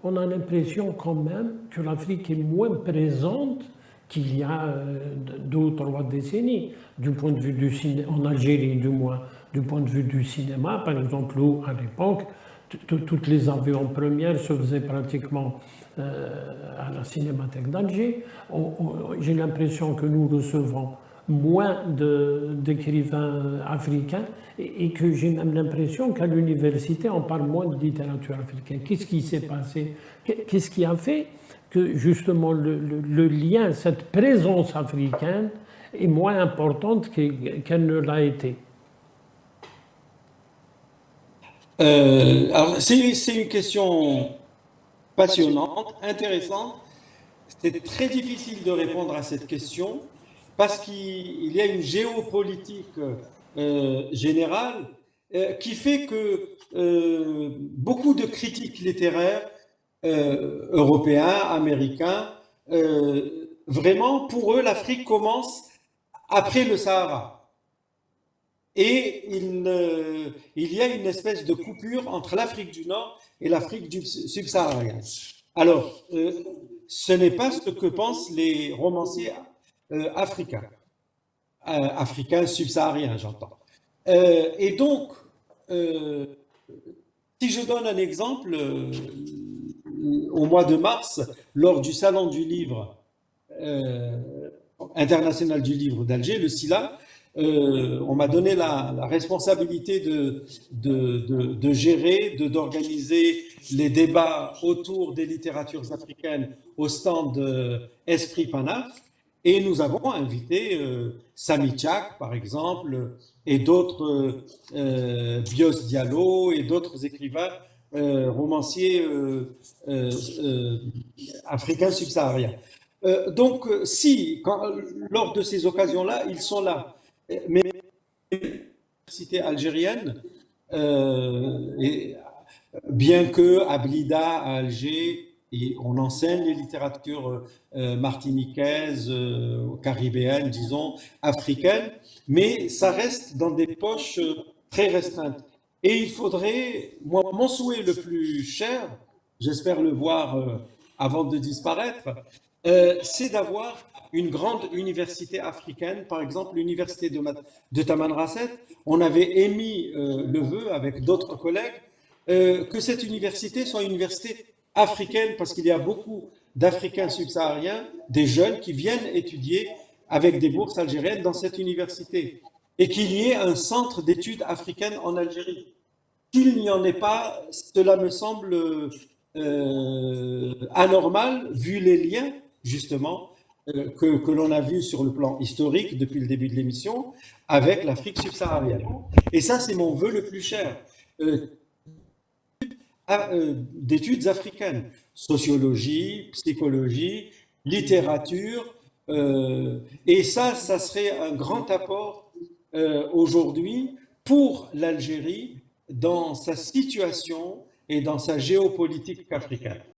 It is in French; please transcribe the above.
on a l'impression quand même que l'Afrique est moins présente qu'il y a 2 ou 3 décennies, du point de vue du cinéma, en Algérie du moins, du point de vue du cinéma, par exemple, où à l'époque, toutes les avions premières se faisaient pratiquement à la Cinémathèque d'Alger. J'ai l'impression que nous recevons moins d'écrivains africains et que j'ai même l'impression qu'à l'université, on parle moins de littérature africaine. Qu'est-ce qui s'est passé? Qu'est-ce qui a fait que justement le lien, cette présence africaine est moins importante qu'elle ne l'a été? Alors, c'est une question passionnante, intéressante. C'est très difficile de répondre à cette question parce qu'il y a une géopolitique générale qui fait que beaucoup de critiques littéraires européens, américains, vraiment, pour eux, l'Afrique commence après le Sahara. Et il y a une espèce de coupure entre l'Afrique du Nord et l'Afrique subsaharienne. Alors, ce n'est pas ce que pensent les romanciers africains, africains subsahariens, j'entends. Et donc, euh, si je donne un exemple, au mois de mars, lors du Salon du livre euh, international du livre d'Alger, le SILA, on m'a donné la responsabilité de gérer, d'organiser les débats autour des littératures africaines au stand Esprit Panaf. Et nous avons invité Sami Tchak, par exemple, et d'autres, Bios Diallo, et d'autres écrivains, romanciers africains subsahariens. Si, lors de ces occasions-là, ils sont là. Mais l'université algérienne, et bien que à Blida, à Alger, et on enseigne les littératures martiniquaises, caribéennes, disons, africaines, mais ça reste dans des poches très restreintes. Et il faudrait, moi, mon souhait le plus cher, j'espère le voir avant de disparaître, c'est d'avoir une grande université africaine, par exemple l'université de Tamanrasset. On avait émis le vœu avec d'autres collègues que cette université soit une université africaine parce qu'il y a beaucoup d'Africains subsahariens, des jeunes qui viennent étudier avec des bourses algériennes dans cette université et qu'il y ait un centre d'études africaines en Algérie. Qu'il n'y en ait pas, cela me semble anormal vu les liens justement que l'on a vus sur le plan historique depuis le début de l'émission avec l'Afrique subsaharienne. Et ça, c'est mon vœu le plus cher. D'études africaines, sociologie, psychologie, littérature, et ça serait un grand apport aujourd'hui pour l'Algérie dans sa situation et dans sa géopolitique africaine.